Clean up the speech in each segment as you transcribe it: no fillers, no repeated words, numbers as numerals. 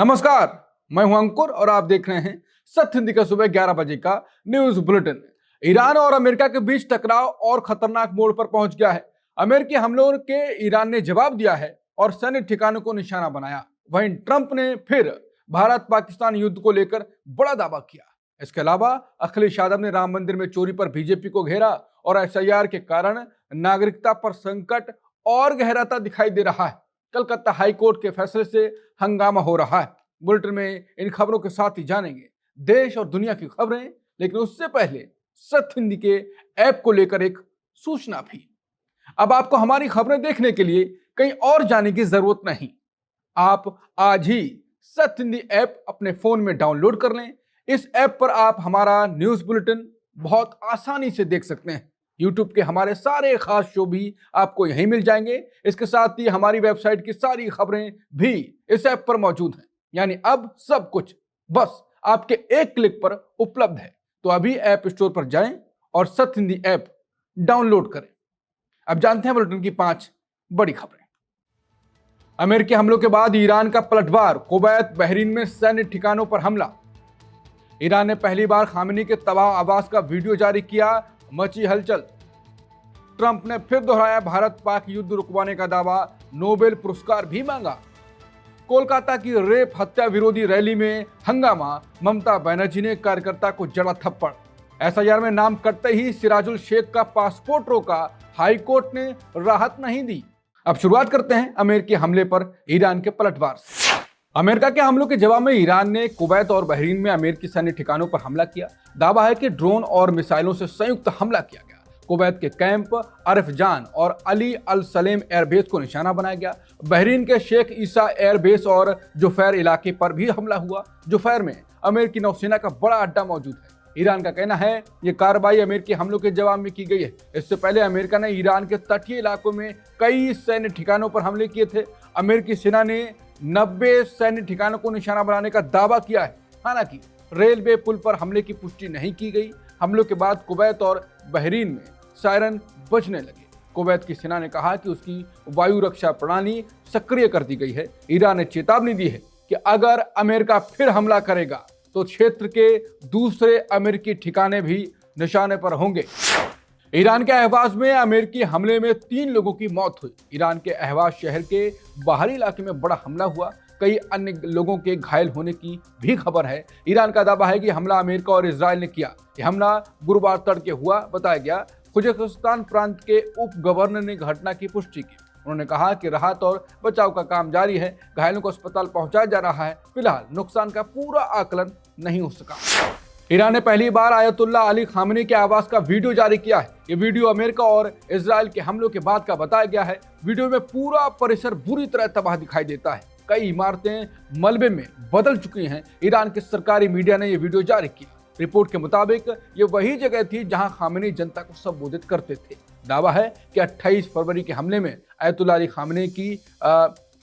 नमस्कार, मैं हूं अंकुर और आप देख रहे हैं सत्य हिंदी का सुबह 11 बजे का न्यूज बुलेटिन। ईरान और अमेरिका के बीच टकराव और खतरनाक मोड़ पर पहुंच गया है। अमेरिकी हमलों के ईरान ने जवाब दिया है और सैन्य ठिकानों को निशाना बनाया। वहीं ट्रंप ने फिर भारत पाकिस्तान युद्ध को लेकर बड़ा दावा किया। इसके अलावा अखिलेश यादव ने राम मंदिर में चोरी पर बीजेपी को घेरा और एसआईआर के कारण नागरिकता पर संकट और गहराता दिखाई दे रहा है। कलकत्ता हाईकोर्ट के फैसले से हंगामा हो रहा है। बुलेटिन में इन खबरों के साथ ही जानेंगे देश और दुनिया की खबरें, लेकिन उससे पहले सत्य हिंदी के ऐप को लेकर एक सूचना भी। अब आपको हमारी खबरें देखने के लिए कहीं और जाने की जरूरत नहीं। आप आज ही सत्य हिंदी ऐप अपने फोन में डाउनलोड कर लें। इस ऐप पर आप हमारा न्यूज बुलेटिन बहुत आसानी से देख सकते हैं। यूट्यूब के हमारे सारे खास शो भी आपको यहीं मिल जाएंगे। इसके साथ ही हमारी वेबसाइट की सारी खबरें भी इस ऐप पर मौजूद हैं। यानी अब सब कुछ बस आपके एक क्लिक पर उपलब्ध है। तो अभी ऐप स्टोर पर जाएं और सत्य हिंदी ऐप डाउनलोड करें। अब जानते हैं बुलेटिन की 5 बड़ी खबरें। अमेरिकी हमलों के बाद ईरान का पलटवार, कुवैत बहरीन में सैन्य ठिकानों पर हमला। ईरान ने पहली बार खामेनी के तबाह आवास का वीडियो जारी किया, मची हलचल। ट्रंप ने फिर दोहराया भारत पाक युद्ध रुकवाने का दावा, नोबेल पुरस्कार भी मांगा। कोलकाता की रेप हत्या विरोधी रैली में हंगामा, ममता बनर्जी ने कार्यकर्ता को जड़ा थप्पड़। एसआईआर में नाम कटते ही सिराजुल शेख का पासपोर्ट रोका, हाईकोर्ट ने राहत नहीं दी। अब शुरुआत करते हैं अमेरिकी हमले पर ईरान के पलटवार से। अमेरिका के हमलों के जवाब में ईरान ने कुवैत और बहरीन में अमेरिकी सैन्य ठिकानों पर हमला किया। दावा है कि ड्रोन और मिसाइलों से संयुक्त हमला किया गया। कुवैत के कैंप अरफजान और अली अल सलेम एयरबेस को निशाना बनाया गया। बहरीन के शेख ईसा एयरबेस और जुफैर इलाके पर भी हमला हुआ। जुफैर में अमेरिकी नौसेना का बड़ा अड्डा मौजूद है। ईरान का कहना है ये कार्रवाई अमेरिकी हमलों के जवाब में की गई है। इससे पहले अमेरिका ने ईरान के तटीय इलाकों में कई सैन्य ठिकानों पर हमले किए थे। अमेरिकी सेना ने 90 सैन्य ठिकानों को निशाना बनाने का दावा किया है। हालांकि रेलवे पुल पर हमले की पुष्टि नहीं की गई। हमलों के बाद कुवैत और बहरीन में सायरन बजने लगे। कुवैत की सेना ने कहा कि उसकी वायु रक्षा प्रणाली सक्रिय कर दी गई है। ईरान ने चेतावनी दी है कि अगर अमेरिका फिर हमला करेगा तो क्षेत्र के दूसरे अमेरिकी ठिकाने भी निशाने पर होंगे। ईरान के अहवाज में अमेरिकी हमले में 3 लोगों की मौत हुई। ईरान के अहवाज शहर के बाहरी इलाके में बड़ा हमला हुआ। कई अन्य लोगों के घायल होने की भी खबर है। ईरान का दावा है कि हमला अमेरिका और इजराइल ने किया। यह हमला गुरुवार तड़के हुआ बताया गया। खुजकिस्तान प्रांत के उप गवर्नर ने घटना की पुष्टि की। उन्होंने कहा कि राहत और बचाव का काम जारी है। घायलों को अस्पताल पहुंचाया जा रहा है। फिलहाल नुकसान का पूरा आकलन नहीं हो सका। ईरान ने पहली बार आयतुल्ला अली खामेनी के आवास का वीडियो जारी किया है। ये वीडियो अमेरिका और इजराइल के हमलों के बाद का बताया गया है। वीडियो में पूरा परिसर बुरी तरह तबाह दिखाई देता है। कई इमारतें मलबे में बदल चुकी हैं। ईरान के सरकारी मीडिया ने यह वीडियो जारी किया। रिपोर्ट के मुताबिक ये वही जगह थी जहां खामेनी जनता को संबोधित करते थे। दावा है कि 28 फरवरी के हमले में आयतुल्ला अली खामेनी की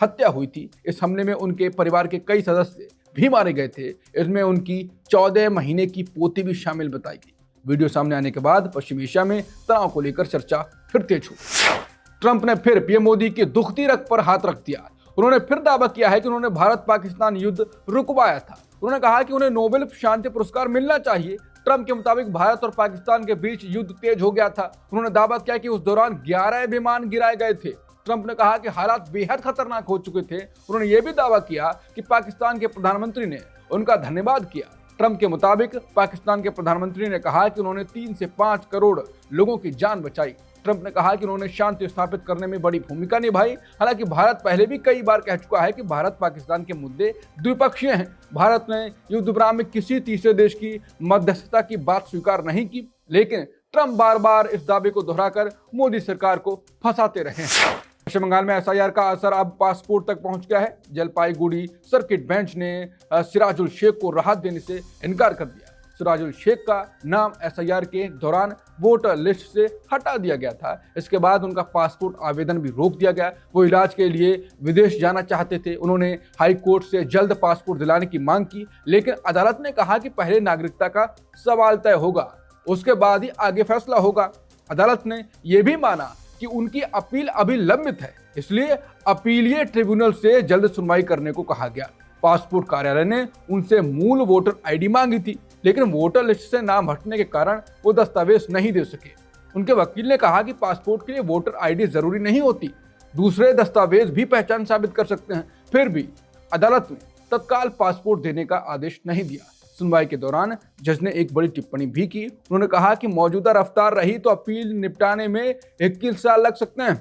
हत्या हुई थी। इस हमले में उनके परिवार के कई सदस्य भी मारे गए थे। इसमें उनकी 14 महीने की पोती भी शामिल बताई गई। वीडियो सामने आने के बाद पश्चिमी एशिया में तनाव को लेकर चर्चा फिर तेज हुई। ट्रंप ने फिर पीएम मोदी की दुखती रग पर हाथ रख दिया। उन्होंने फिर दावा किया है कि उन्होंने भारत पाकिस्तान युद्ध रुकवाया था। उन्होंने कहा कि उन्हें नोबेल शांति पुरस्कार मिलना चाहिए। ट्रंप के मुताबिक भारत और पाकिस्तान के बीच युद्ध तेज हो गया था। उन्होंने दावा किया कि उस दौरान 11 विमान गिराए गए थे। ट्रंप ने कहा कि हालात बेहद खतरनाक हो चुके थे। उन्होंने यह भी दावा किया कि पाकिस्तान के प्रधानमंत्री ने उनका धन्यवाद किया। ट्रंप के मुताबिक पाकिस्तान के प्रधानमंत्री ने कहा कि उन्होंने 3 से 5 करोड़ लोगों की जान बचाई। ट्रंप ने कहा कि उन्होंने शांति स्थापित करने में बड़ी भूमिका निभाई। हालांकि भारत पहले भी कई बार कह चुका है कि भारत पाकिस्तान के मुद्दे द्विपक्षीय हैं। भारत ने युद्ध विराम में किसी तीसरे देश की मध्यस्थता की बात स्वीकार नहीं की, लेकिन ट्रंप बार बार इस दावे को दोहराकर मोदी सरकार को फंसाते रहे हैं। पश्चिम बंगाल में एसआईआर का असर अब पासपोर्ट तक पहुंच गया है। जलपाईगुड़ी सर्किट बेंच ने सिराजुल शेख को राहत देने से इनकार कर दिया। सिराजुल शेख का नाम एसआईआर के दौरान वोटर लिस्ट से हटा दिया गया था। इसके बाद उनका पासपोर्ट आवेदन भी रोक दिया गया। वो इलाज के लिए विदेश जाना चाहते थे। उन्होंने हाई कोर्ट से जल्द पासपोर्ट दिलाने की मांग की, लेकिन अदालत ने कहा कि पहले नागरिकता का सवाल तय होगा, उसके बाद ही आगे फैसला होगा। अदालत ने यह भी माना कि उनकी अपील अभी लंबित है, इसलिए अपीलीय ट्रिब्यूनल से जल्द सुनवाई करने को कहा गया। पासपोर्ट कार्यालय ने उनसे मूल वोटर आईडी मांगी थी, लेकिन वोटर लिस्ट से नाम हटने के कारण वो दस्तावेज नहीं दे सके। उनके वकील ने कहा कि पासपोर्ट के लिए वोटर आईडी जरूरी नहीं होती, दूसरे दस्तावेज भी पहचान साबित कर सकते हैं। फिर भी अदालत ने तत्काल पासपोर्ट देने का आदेश नहीं दिया। सुनवाई के दौरान जज ने एक बड़ी टिप्पणी भी की। उन्होंने कहा कि मौजूदा रफ्तार रही तो अपील निपटाने में 21 साल लग सकते हैं।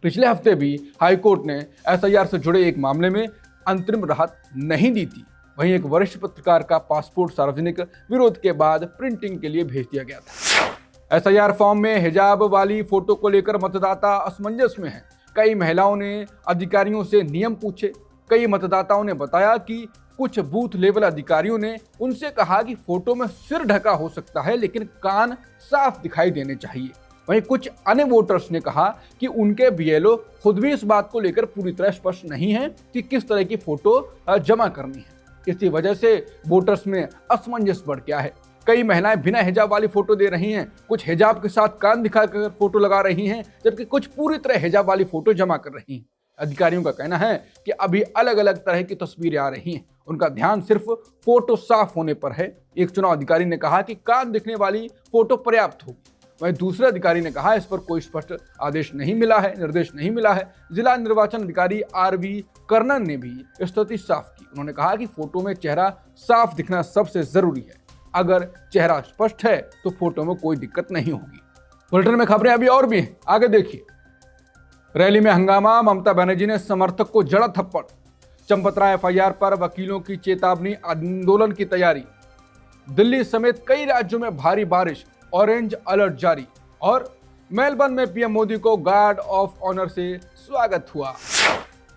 पिछले हफ्ते भी हाईकोर्ट ने एसआईआर से जुड़े एक मामले में अंतरिम राहत नहीं दी थी। वहीं एक वरिष्ठ पत्रकार का पासपोर्ट सार्वजनिक विरोध के बाद प्रिंटिंग के लिए भेज दिया गया था। एसआईआर फॉर्म में हिजाब वाली फोटो को लेकर मतदाता असमंजस में हैं। कई महिलाओं ने अधिकारियों से नियम पूछे। कई मतदाताओं ने बताया कि कुछ बूथ लेवल अधिकारियों ने उनसे कहा कि फोटो में सिर ढका हो सकता है, लेकिन कान साफ दिखाई देने चाहिए। वहीं कुछ अन्य वोटर्स ने कहा कि उनके बीएलओ खुद भी इस बात को लेकर पूरी तरह स्पष्ट नहीं है कि किस तरह की फोटो जमा करनी है। इसी वजह से वोटर्स में असमंजस बढ़ गया है। कई महिलाएं बिना हिजाब वाली फोटो दे रही हैं, कुछ हिजाब के साथ कान दिखाकर फोटो लगा रही हैं, जबकि कुछ पूरी तरह हिजाब वाली फोटो जमा कर रही हैं। अधिकारियों का कहना है कि अभी अलग अलग तरह की तस्वीरें आ रही हैं, उनका ध्यान सिर्फ फोटो साफ होने पर है। एक चुनाव अधिकारी ने कहा कि कान दिखने वाली फोटो पर्याप्त होगी। वहीं दूसरे अधिकारी ने कहा इस पर कोई स्पष्ट आदेश नहीं मिला है, निर्देश नहीं मिला है। जिला निर्वाचन अधिकारी आरवी कर्णन ने भी स्थिति साफ की। उन्होंने कहा कि फोटो में चेहरा साफ दिखना सबसे जरूरी है। अगर चेहरा स्पष्ट है तो फोटो में कोई दिक्कत नहीं होगी। बुलेटिन में खबरें अभी और भी हैं, आगे देखिए। रैली में हंगामा, ममता बनर्जी ने समर्थक को जड़ा थप्पड़। चंपतरा एफआईआर पर वकीलों की चेतावनी, आंदोलन की तैयारी। दिल्ली समेत कई राज्यों में भारी बारिश, ऑरेंज अलर्ट जारी। और मेलबर्न में पीएम मोदी को गार्ड ऑफ ऑनर से स्वागत हुआ।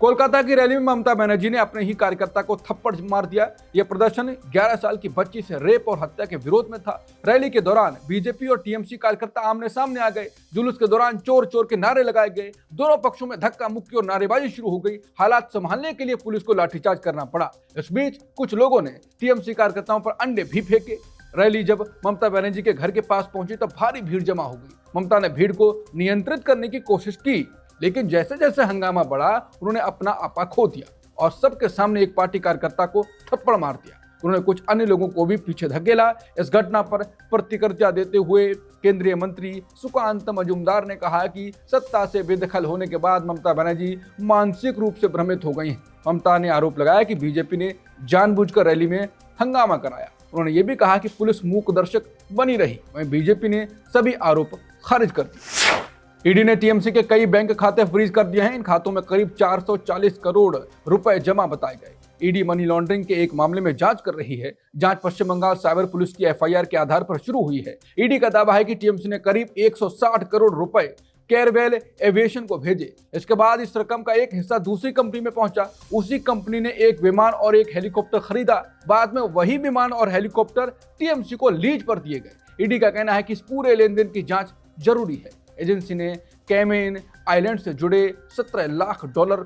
कोलकाता की रैली में ममता बनर्जी ने अपने ही कार्यकर्ता को थप्पड़ मार दिया। यह प्रदर्शन 11 साल की बच्ची से रेप और हत्या के विरोध में था। रैली के दौरान बीजेपी और टीएमसी कार्यकर्ता आमने सामने आ गए। जुलूस के दौरान चोर चोर के नारे लगाए गए। दोनों पक्षों में धक्का मुक्की और नारेबाजी शुरू हो गई। हालात संभालने के लिए पुलिस को लाठीचार्ज करना पड़ा। इस बीच कुछ लोगों ने टीएमसी कार्यकर्ताओं पर अंडे भी फेंके। रैली जब ममता बनर्जी के घर के पास पहुंची तो भारी भीड़ जमा हो गई। ममता ने भीड़ को नियंत्रित करने की कोशिश की, लेकिन जैसे जैसे हंगामा बढ़ा उन्होंने अपना आपा खो दिया और सबके सामने एक पार्टी कार्यकर्ता को थप्पड़ मार दिया। उन्होंने कुछ अन्य लोगों को भी पीछे धकेला। इस घटना पर प्रतिक्रिया देते हुए केंद्रीय मंत्री सुकांत मजूमदार ने कहा कि सत्ता से बेदखल होने के बाद ममता बनर्जी मानसिक रूप से भ्रमित हो गई हैं। ममता ने आरोप लगाया कि बीजेपी ने जानबूझकर रैली में हंगामा कराया। उन्होंने ये भी कहा कि पुलिस मूक दर्शक बनी रही। वहीं बीजेपी ने सभी आरोप खारिज कर दिए। ईडी ने टीएमसी के कई बैंक खाते फ्रीज कर दिए हैं। इन खातों में करीब 440 करोड़ रुपए जमा बताए गए। ईडी मनी लॉन्ड्रिंग के एक मामले में जांच कर रही है। जांच पश्चिम बंगाल साइबर पुलिस की एफआईआर के आधार पर शुरू हुई है। ईडी का दावा है कि टीएमसी ने करीब 160 करोड़ रुपए केरवेल एविएशन को भेजे। इसके बाद इस रकम का एक हिस्सा दूसरी कंपनी में पहुंचा। उसी कंपनी ने एक विमान और एक हेलीकॉप्टर खरीदा। बाद में वही विमान और हेलीकॉप्टर टीएमसी को लीज पर दिए गए। ईडी का कहना है कि इस पूरे लेन देन की जांच जरूरी है। एजेंसी ने कैमेन आइलैंड से जुड़े $17 लाख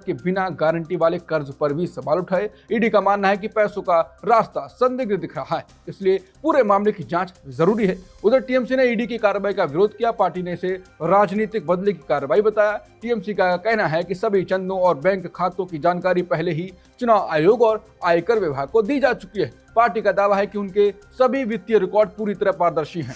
के बिना गारंटी वाले कर्ज पर भी सवाल उठाए। ईडी का मानना है कि पैसों का रास्ता संदिग्ध दिख रहा है, इसलिए पूरे मामले की जांच जरूरी है। उधर टीएमसी ने ईडी की कार्रवाई का विरोध किया। पार्टी ने इसे राजनीतिक बदले की कार्रवाई बताया। टीएमसी का कहना है कि सभी चंदों और बैंक खातों की जानकारी पहले ही चुनाव आयोग और आयकर विभाग को दी जा चुकी है। पार्टी का दावा है कि उनके सभी वित्तीय रिकॉर्ड पूरी तरह पारदर्शी हैं।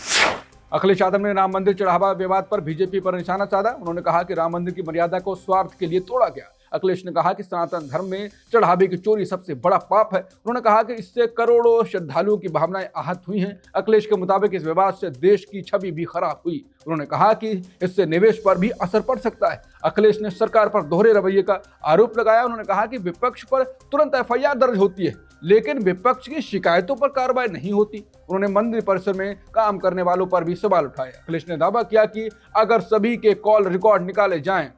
अखिलेश यादव ने राम मंदिर चढ़ावा विवाद पर बीजेपी पर निशाना साधा। उन्होंने कहा कि राम मंदिर की मर्यादा को स्वार्थ के लिए तोड़ा गया। अखिलेश ने कहा कि सनातन धर्म में चढ़ावे की चोरी सबसे बड़ा पाप है। उन्होंने कहा कि इससे करोड़ों श्रद्धालुओं की भावनाएं आहत हुई हैं। अखिलेश के मुताबिक इस विवाद से देश की छवि भी खराब हुई। उन्होंने कहा कि इससे निवेश पर भी असर पड़ सकता है। अखिलेश ने सरकार पर दोहरे रवैये का आरोप लगाया। उन्होंने कहा कि विपक्ष पर तुरंत एफआईआर दर्ज होती है, लेकिन विपक्ष की शिकायतों पर कार्रवाई नहीं होती। उन्होंने मंदिर परिसर में काम करने वालों पर भी सवाल उठाए। अखिलेश ने दावा किया कि अगर सभी के कॉल रिकॉर्ड निकाले जाएं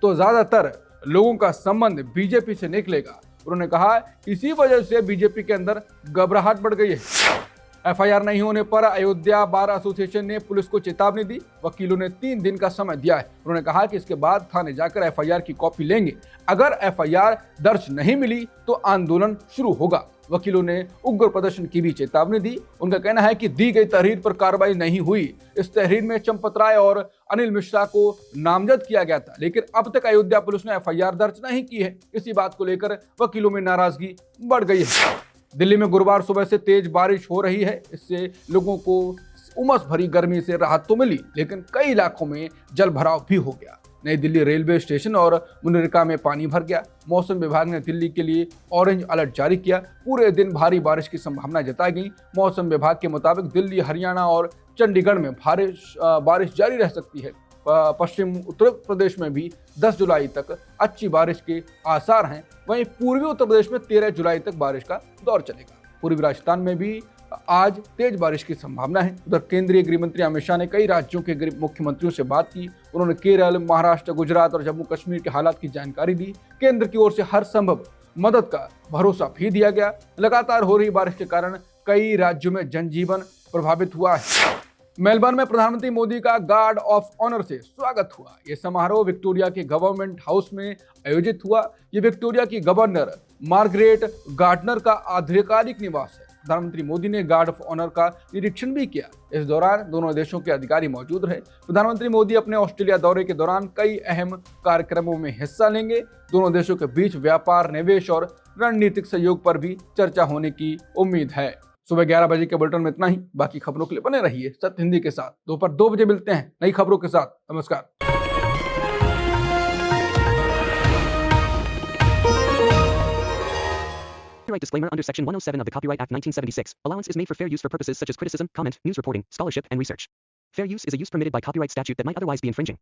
तो ज्यादातर लोगों का संबंध बीजेपी से निकलेगा। उन्होंने कहा इसी वजह से बीजेपी के अंदर घबराहट बढ़ गई है। एफआईआर नहीं होने पर अयोध्या बार एसोसिएशन ने पुलिस को चेतावनी दी। वकीलों ने 3 दिन का समय दिया है। उन्होंने कहा कि इसके बाद थाने जाकर एफआईआर की कॉपी लेंगे। अगर एफआईआर दर्ज नहीं मिली तो आंदोलन शुरू होगा। वकीलों ने उग्र प्रदर्शन की भी चेतावनी दी। उनका कहना है कि दी गई तहरीर पर कार्रवाई नहीं हुई। इस तहरीर में चंपत राय और अनिल मिश्रा को नामजद किया गया था, लेकिन अब तक अयोध्या पुलिस ने एफआईआर दर्ज नहीं की है। इसी बात को लेकर वकीलों में नाराजगी बढ़ गई है। दिल्ली में गुरुवार सुबह से तेज बारिश हो रही है। इससे लोगों को उमस भरी गर्मी से राहत तो मिली, लेकिन कई इलाकों में जल भराव भी हो गया। नई दिल्ली रेलवे स्टेशन और मुनिरका में पानी भर गया। मौसम विभाग ने दिल्ली के लिए ऑरेंज अलर्ट जारी किया। पूरे दिन भारी बारिश की संभावना जताई गई। मौसम विभाग के मुताबिक दिल्ली, हरियाणा और चंडीगढ़ में बारिश जारी रह सकती है। पश्चिम उत्तर प्रदेश में भी 10 जुलाई तक अच्छी बारिश के आसार हैं। वहीं पूर्वी उत्तर प्रदेश में 13 जुलाई तक बारिश का दौर चलेगा। पूर्वी राजस्थान में भी आज तेज बारिश की संभावना है। उधर केंद्रीय गृह मंत्री अमित शाह ने कई राज्यों के मुख्यमंत्रियों से बात की। उन्होंने केरल, महाराष्ट्र, गुजरात और जम्मू कश्मीर के हालात की जानकारी दी। केंद्र की ओर से हर संभव मदद का भरोसा भी दिया गया। लगातार हो रही बारिश के कारण कई राज्यों में जनजीवन प्रभावित हुआ है। मेलबर्न में प्रधानमंत्री मोदी का गार्ड ऑफ ऑनर से स्वागत हुआ। यह समारोह विक्टोरिया के गवर्नमेंट हाउस में आयोजित हुआ। यह विक्टोरिया की गवर्नर मार्गरेट गार्डनर का आधिकारिक निवास है। प्रधानमंत्री मोदी ने गार्ड ऑफ ऑनर का निरीक्षण भी किया। इस दौरान दोनों देशों के अधिकारी मौजूद रहे। प्रधानमंत्री मोदी अपने ऑस्ट्रेलिया दौरे के दौरान कई अहम कार्यक्रमों में हिस्सा लेंगे। दोनों देशों के बीच व्यापार, निवेश और रणनीतिक सहयोग पर भी चर्चा होने की उम्मीद है। सुबह 11 बजे के बुलेटिन में इतना ही। बाकी खबरों के लिए बने रहिए सत्य हिंदी के साथ। दोपहर 2 बजे मिलते हैं नई खबरों के साथ। नमस्कार। Copyright disclaimer under Section 107 of the Copyright Act 1976. Allowance is made for fair use for purposes such as criticism, comment, news reporting, scholarship, and research. Fair use is a use permitted by copyright statute that might otherwise be infringing.